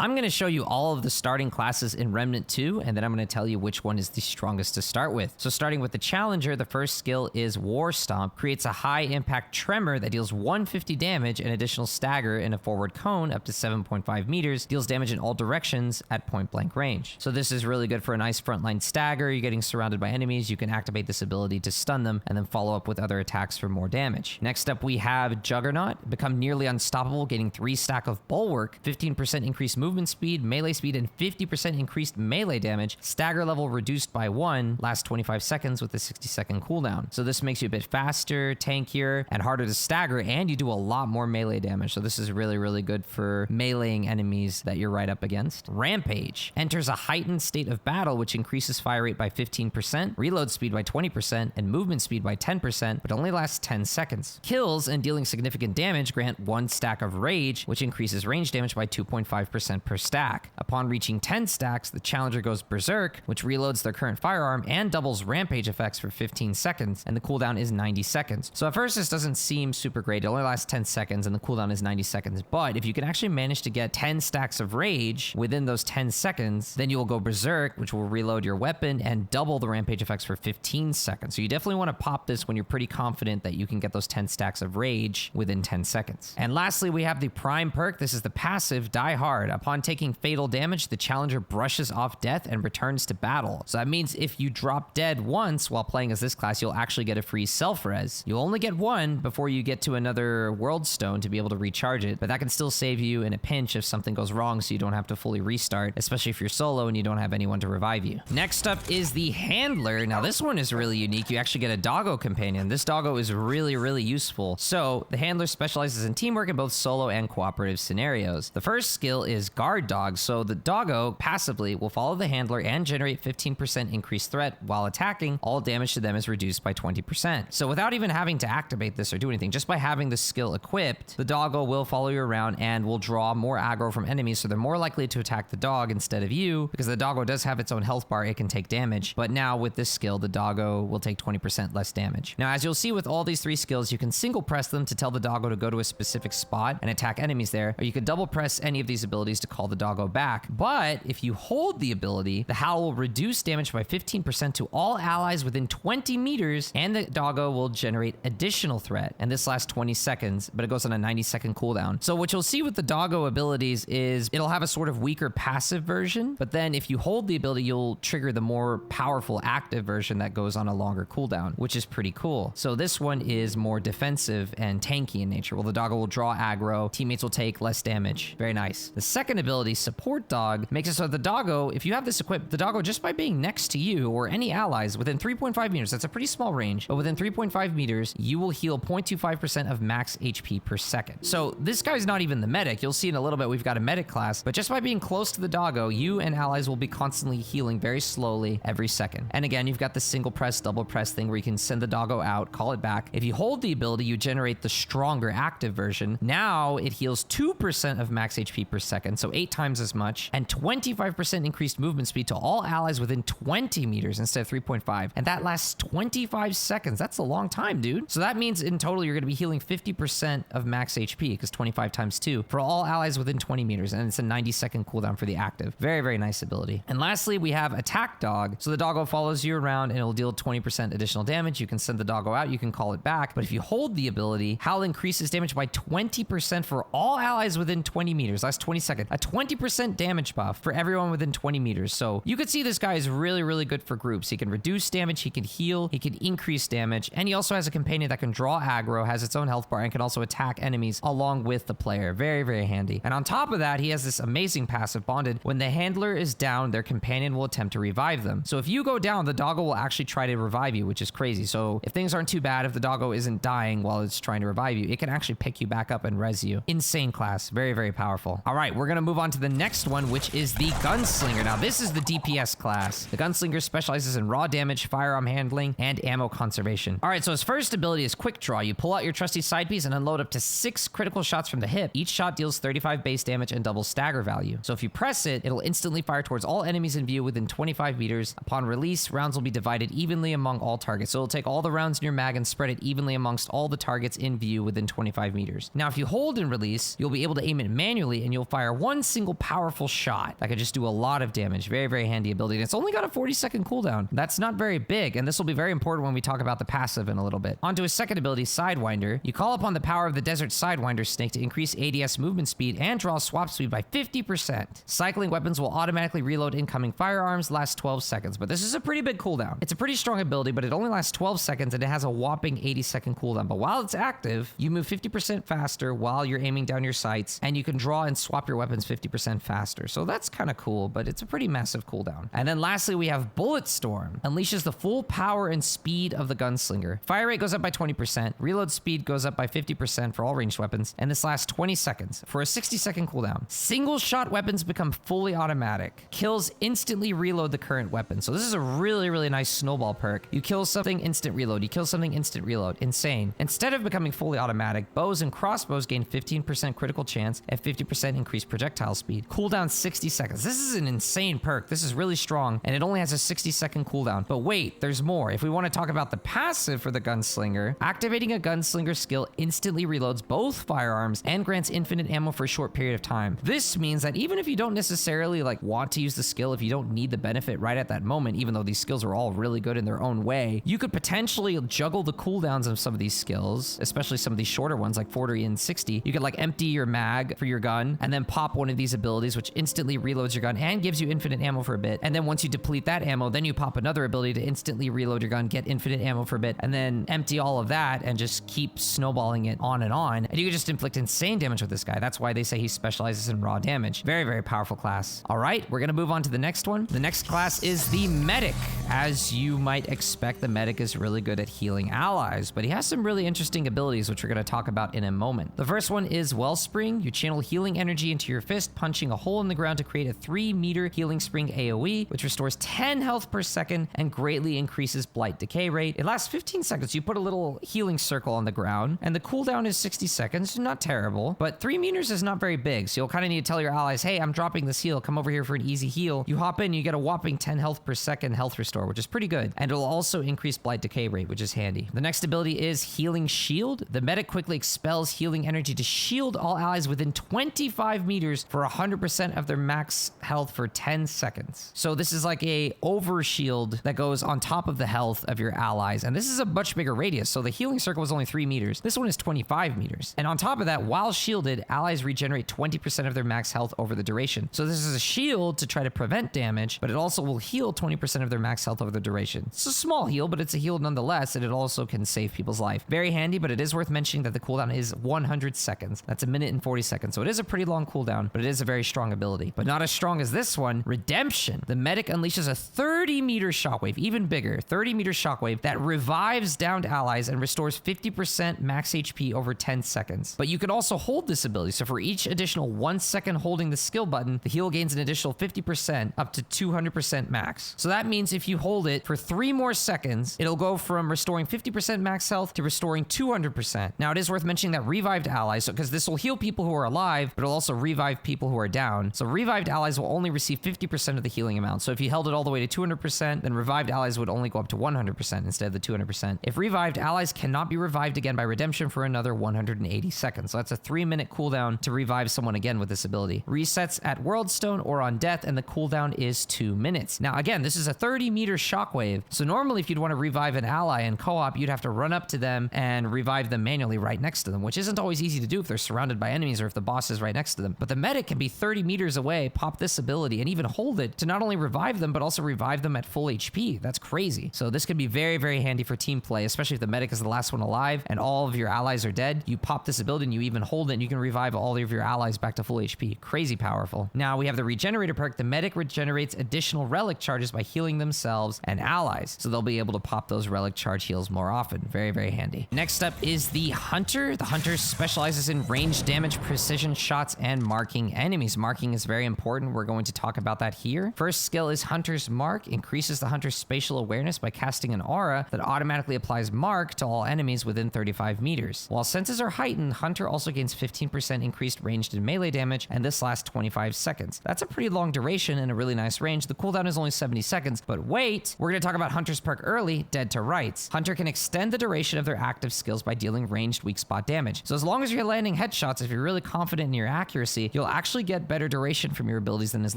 I'm going to show you all of the starting classes in Remnant 2, and then I'm going to tell you which one is the strongest to start with. So starting with the Challenger, the first skill is War Stomp. Creates a high impact tremor that deals 150 damage and additional stagger in a forward cone up to 7.5 meters. Deals damage in all directions at point blank range. So this is really good for a nice frontline stagger. You're getting surrounded by enemies. You can activate this ability to stun them and then follow up with other attacks for more damage. Next up, we have Juggernaut. Become nearly unstoppable, gaining 3 stack of Bulwark, 15% increased movement speed, melee speed, and 50% increased melee damage. Stagger level reduced by 1, lasts 25 seconds with a 60-second cooldown. So this makes you a bit faster, tankier, and harder to stagger, and you do a lot more melee damage. So this is really, really good for meleeing enemies that you're right up against. Rampage. Enters a heightened state of battle, which increases fire rate by 15%, reload speed by 20%, and movement speed by 10%, but only lasts 10 seconds. Kills and dealing significant damage grant 1 stack of Rage, which increases range damage by 2.5% per stack. Upon reaching 10 stacks, the Challenger goes Berserk, which reloads their current firearm and doubles Rampage effects for 15 seconds, and the cooldown is 90 seconds. So at first this doesn't seem super great. It only lasts 10 seconds and the cooldown is 90 seconds. But if you can actually manage to get 10 stacks of Rage within those 10 seconds, then you will go Berserk, which will reload your weapon and double the Rampage effects for 15 seconds. So you definitely want to pop this when you're pretty confident that you can get those 10 stacks of Rage within 10 seconds. And lastly, we have the Prime perk. This is the passive Die Hard. Upon taking fatal damage, the Challenger brushes off death and returns to battle. So that means if you drop dead once while playing as this class, you'll actually get a free self-res. You'll only get one before you get to another World Stone to be able to recharge it, but that can still save you in a pinch if something goes wrong, so you don't have to fully restart, especially if you're solo and you don't have anyone to revive you. Next up is the Handler. Now this one is really unique. You actually get a doggo companion. This doggo is really, really useful. So the Handler specializes in teamwork in both solo and cooperative scenarios. The first skill is Guard Dog. So the doggo passively will follow the Handler and generate 15% increased threat while attacking. All damage to them is reduced by 20%. So without even having to activate this or do anything, just by having the skill equipped, the doggo will follow you around and will draw more aggro from enemies, so they're more likely to attack the dog instead of you, because the doggo does have its own health bar. It can take damage, but now with this skill, the doggo will take 20% less damage. Now, as you'll see with all these 3 skills, you can single press them to tell the doggo to go to a specific spot and attack enemies there, or you could double press any of these abilities to call the doggo back. But if you hold the ability, the Howl will reduce damage by 15% to all allies within 20 meters, and the doggo will generate additional threat. And this lasts 20 seconds, but it goes on a 90-second cooldown. So what you'll see with the doggo abilities is it'll have a sort of weaker passive version, but then if you hold the ability, you'll trigger the more powerful active version that goes on a longer cooldown, which is pretty cool. So this one is more defensive and tanky in nature. Well, the doggo will draw aggro, teammates will take less damage. Very nice. The second ability, Support Dog, makes it so the doggo, if you have this equipped, the doggo, just by being next to you or any allies within 3.5 meters, that's a pretty small range, but within 3.5 meters, you will heal 0.25% of max HP per second. So this guy's not even the medic. You'll see in a little bit we've got a medic class, but just by being close to the doggo, you and allies will be constantly healing very slowly every second. And again, you've got the single press, double press thing where you can send the doggo out, call it back. If you hold the ability, you generate the stronger active version. Now it heals 2% of max HP per second, so 8 times as much, and 25% increased movement speed to all allies within 20 meters instead of 3.5. And that lasts 25 seconds. That's a long time, dude. So that means in total, you're going to be healing 50% of max HP, because 25 times 2 for all allies within 20 meters. And it's a 90-second cooldown for the active. Very, very nice ability. And lastly, we have Attack Dog. So the doggo follows you around and it'll deal 20% additional damage. You can send the doggo out, you can call it back. But if you hold the ability, Howl increases damage by 20% for all allies within 20 meters. That's 20 seconds. A 20% damage buff for everyone within 20 meters. So you could see this guy is really, really good for groups. He can reduce damage, he can heal, he can increase damage, and he also has a companion that can draw aggro, has its own health bar, and can also attack enemies along with the player. Very, very handy. And on top of that, he has this amazing passive, Bonded. When the Handler is down, their companion will attempt to revive them. So if you go down, the doggo will actually try to revive you, which is crazy. So if things aren't too bad, if the doggo isn't dying while it's trying to revive you, it can actually pick you back up and res you. Insane class. Very, very powerful. All right, we're going to move on to the next one, which is the Gunslinger. Now, this is the DPS class. The Gunslinger specializes in raw damage, firearm handling, and ammo conservation. All right, so his first ability is Quick Draw. You pull out your trusty side piece and unload up to 6 critical shots from the hip. Each shot deals 35 base damage and doubles stagger value. So if you press it, it'll instantly fire towards all enemies in view within 25 meters. Upon release, rounds will be divided evenly among all targets. So it'll take all the rounds in your mag and spread it evenly amongst all the targets in view within 25 meters. Now, if you hold and release, you'll be able to aim it manually, and you'll fire one single powerful powerful shot that could just do a lot of damage. Very, very handy ability. And it's only got a 40-second cooldown. That's not very big, and this will be very important when we talk about the passive in a little bit. Onto his second ability, Sidewinder. You call upon the power of the Desert Sidewinder snake to increase ADS movement speed and draw swap speed by 50%. Cycling weapons will automatically reload incoming firearms, lasts 12 seconds, but this is a pretty big cooldown. It's a pretty strong ability, but it only lasts 12 seconds and it has a whopping 80-second cooldown. But while it's active, you move 50% faster while you're aiming down your sights, and you can draw and swap your weapons 50% faster. So that's kind of cool, but it's a pretty massive cooldown. And then lastly, we have Bullet Storm. Unleashes the full power and speed of the gunslinger. Fire rate goes up by 20%, reload speed goes up by 50% for all ranged weapons, and this lasts 20 seconds for a 60-second cooldown. Single shot weapons become fully automatic. Kills instantly reload the current weapon. So this is a really, really nice snowball perk. You kill something, instant reload. You kill something, instant reload. Insane. Instead of becoming fully automatic, bows and crossbows gain 15% critical chance and 50% increased projectile speed. Cooldown 60 seconds. This is an insane perk. This is really strong, and it only has a 60-second cooldown. But wait, there's more. If we want to talk about the passive for the gunslinger, activating a gunslinger skill instantly reloads both firearms and grants infinite ammo for a short period of time. This means that even if you don't necessarily want to use the skill, if you don't need the benefit right at that moment, even though these skills are all really good in their own way, you could potentially juggle the cooldowns of some of these skills, especially some of these shorter ones like 40 and 60. You could empty your mag for your gun and then pop one of these abilities, which instantly reloads your gun and gives you infinite ammo for a bit. And then once you deplete that ammo, then you pop another ability to instantly reload your gun, get infinite ammo for a bit, and then empty all of that and just keep snowballing it on. And you can just inflict insane damage with this guy. That's why they say he specializes in raw damage. Very, very powerful class. All right, we're gonna move on to the next one. The next class is the Medic. As you might expect, the Medic is really good at healing allies, but he has some really interesting abilities, which we're gonna talk about in a moment. The first one is Wellspring. You channel healing energy into your fist, punching a hole in the ground to create a 3-meter healing spring AoE, which restores 10 health per second and greatly increases blight decay rate. It lasts 15 seconds. You put a little healing circle on the ground, and the cooldown is 60 seconds. Not terrible, but 3 meters is not very big, so you'll kind of need to tell your allies, hey, I'm dropping this heal. Come over here for an easy heal. You hop in, you get a whopping 10 health per second health restore, which is pretty good, and it'll also increase blight decay rate, which is handy. The next ability is Healing Shield. The Medic quickly expels healing energy to shield all allies within 25 meters for 100% of their max health for 10 seconds. So this is like a over shield that goes on top of the health of your allies, and this is a much bigger radius. So the healing circle was only 3 meters. This one is 25 meters. And on top of that, while shielded, allies regenerate 20% of their max health over the duration. So this is a shield to try to prevent damage, but it also will heal 20% of their max health over the duration. It's a small heal, but it's a heal nonetheless, and it also can save people's life. Very handy, but it is worth mentioning that the cooldown is 100 seconds. That's 1 minute and 40 seconds. So it is a pretty long cooldown, but it is a very strong ability. But not as strong as this one, Redemption. The Medic unleashes a 30-meter shockwave, even bigger, 30-meter shockwave that revives downed allies and restores 50% max HP over 10 seconds. But you can also hold this ability. So for each additional 1 second holding the skill button, the heal gains an additional 50% up to 200% max. So that means if you hold it for 3 more seconds, it'll go from restoring 50% max health to restoring 200%. Now it is worth mentioning that revived allies, because this will heal people who are alive, but it'll also revive people who are down. So revived allies will only receive 50% of the healing amount. So if you held it all the way to 200%, then revived allies would only go up to 100% instead of the 200%. If revived, allies cannot be revived again by Redemption for another 180 seconds. So that's a 3-minute cooldown to revive someone again with this ability. Resets at Worldstone or on death, and the cooldown is 2 minutes. Now again, this is a 30-meter shockwave. So normally if you'd want to revive an ally in co-op, you'd have to run up to them and revive them manually right next to them, which isn't always easy to do if they're surrounded by enemies or if the boss is right next to them. But the Medic can be 30 meters away, pop this ability, and even hold it to not only revive them, but also revive them at full HP. That's crazy. So this can be very, very handy for team play, especially if the Medic is the last one alive and all of your allies are dead. You pop this ability and you even hold it and you can revive all of your allies back to full HP. Crazy powerful. Now we have the Regenerator perk. The Medic regenerates additional relic charges by healing themselves and allies. So they'll be able to pop those relic charge heals more often. Very, very handy. Next up is the Hunter. The Hunter specializes in range damage, precision shots, and marking enemies. Marking is very important. We're going to talk about that here. First skill is Hunter's Mark. Increases the Hunter's spatial awareness by casting an aura that automatically applies Mark to all enemies within 35 meters. While senses are heightened, Hunter also gains 15% increased ranged and melee damage, and this lasts 25 seconds. That's a pretty long duration and a really nice range. The cooldown is only 70 seconds, but wait, we're going to talk about Hunter's perk early, Dead to Rights. Hunter can extend the duration of their active skills by dealing ranged weak spot damage. So as long as you're landing headshots, if you're really confident in your accuracy, you'll actually get better shorter duration from your abilities than is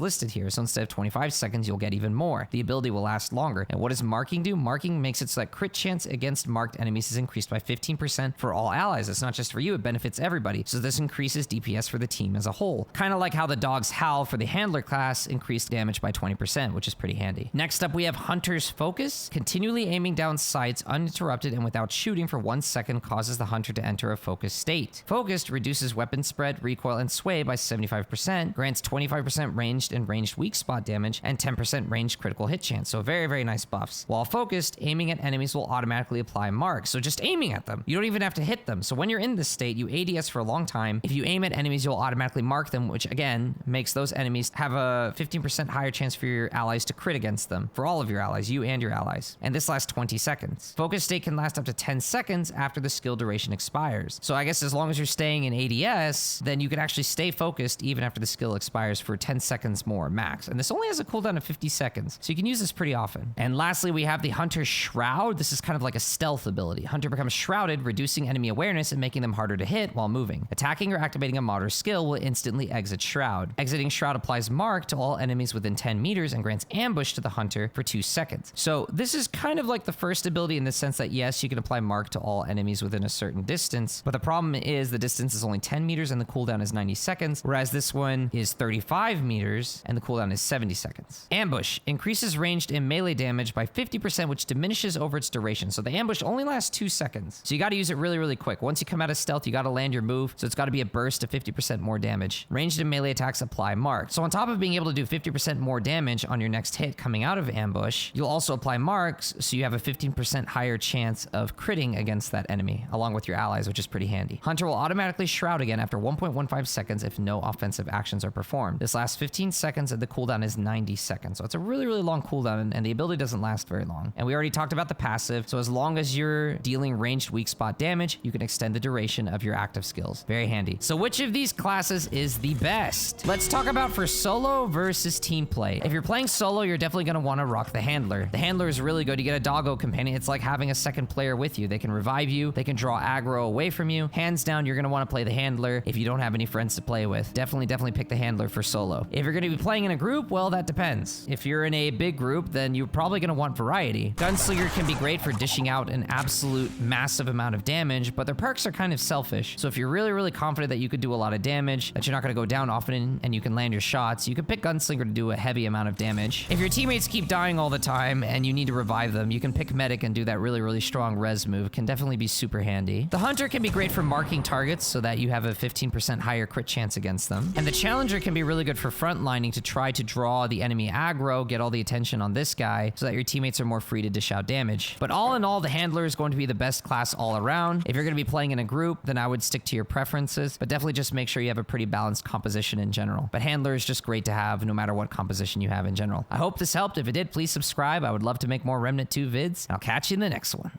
listed here. So instead of 25 seconds, you'll get even more. The ability will last longer. And what does marking do? Marking makes it so that crit chance against marked enemies is increased by 15% for all allies. It's not just for you, it benefits everybody. So this increases DPS for the team as a whole. Kind of like how the dog's howl for the handler class increased damage by 20%, which is pretty handy. Next up, we have Hunter's Focus. Continually aiming down sights uninterrupted and without shooting for 1 second causes the hunter to enter a focused state. Focused reduces weapon spread, recoil, and sway by 75%, grants 25% ranged and ranged weak spot damage, and 10% ranged critical hit chance. So very, very nice buffs. While focused, aiming at enemies will automatically apply marks. So just aiming at them. You don't even have to hit them. So when you're in this state, you ADS for a long time. If you aim at enemies, you'll automatically mark them, which again, makes those enemies have a 15% higher chance for your allies to crit against them. For all of your allies, you and your allies. And this lasts 20 seconds. Focus state can last up to 10 seconds after the skill duration expires. So I guess as long as you're staying in ADS, then you can actually stay focused even after the skill expires for 10 seconds more max. And this only has a cooldown of 50 seconds. So you can use this pretty often. And lastly, we have the Hunter Shroud. This is kind of like a stealth ability. Hunter becomes shrouded, reducing enemy awareness and making them harder to hit while moving. Attacking or activating a mod or skill will instantly exit Shroud. Exiting Shroud applies mark to all enemies within 10 meters and grants ambush to the hunter for 2 seconds. So this is kind of like the first ability in the sense that yes, you can apply mark to all enemies within a certain distance, but the problem is the distance is only 10 meters and the cooldown is 90 seconds, whereas this one is 35 meters and the cooldown is 70 seconds. Ambush increases ranged and melee damage by 50%, which diminishes over its duration. So the ambush only lasts 2 seconds. So you got to use it really, really quick. Once you come out of stealth, you got to land your move. So it's got to be a burst of 50% more damage. Ranged and melee attacks apply mark. So on top of being able to do 50% more damage on your next hit coming out of ambush, you'll also apply marks. So you have a 15% higher chance of critting against that enemy along with your allies, which is pretty handy. Hunter will automatically shroud again after 1.15 seconds if no offensive actions are performed. This lasts 15 seconds and the cooldown is 90 seconds. So it's a really, really long cooldown and the ability doesn't last very long. And we already talked about the passive. So as long as you're dealing ranged weak spot damage, you can extend the duration of your active skills. Very handy. So which of these classes is the best? Let's talk about for solo versus team play. If you're playing solo, you're definitely going to want to rock the handler. The handler is really good. You get a doggo companion. It's like having a second player with you. They can revive you. They can draw aggro away from you. Hands down, you're going to want to play the handler if you don't have any friends to play with. Definitely pick the handler for solo. If you're going to be playing in a group, well, that depends. If you're in a big group, then you're probably going to want variety. Gunslinger can be great for dishing out an absolute massive amount of damage, but their perks are kind of selfish. So if you're really, really confident that you could do a lot of damage, that you're not going to go down often and you can land your shots, you can pick Gunslinger to do a heavy amount of damage. If your teammates keep dying all the time and you need to revive them, you can pick Medic and do that really, really strong res move. Can definitely be super handy. The Hunter can be great for marking targets so that you have a 15% higher crit chance against them. And the Challenger can be really good for frontlining to try to draw the enemy aggro, get all the attention on this guy so that your teammates are more free to dish out damage. But all in all, the Handler is going to be the best class all around. If you're going to be playing in a group, then I would stick to your preferences, but definitely just make sure you have a pretty balanced composition in general. But Handler is just great to have no matter what composition you have in general. I hope this helped. If it did, please subscribe. I would love to make more Remnant 2 vids. I'll catch you in the next one.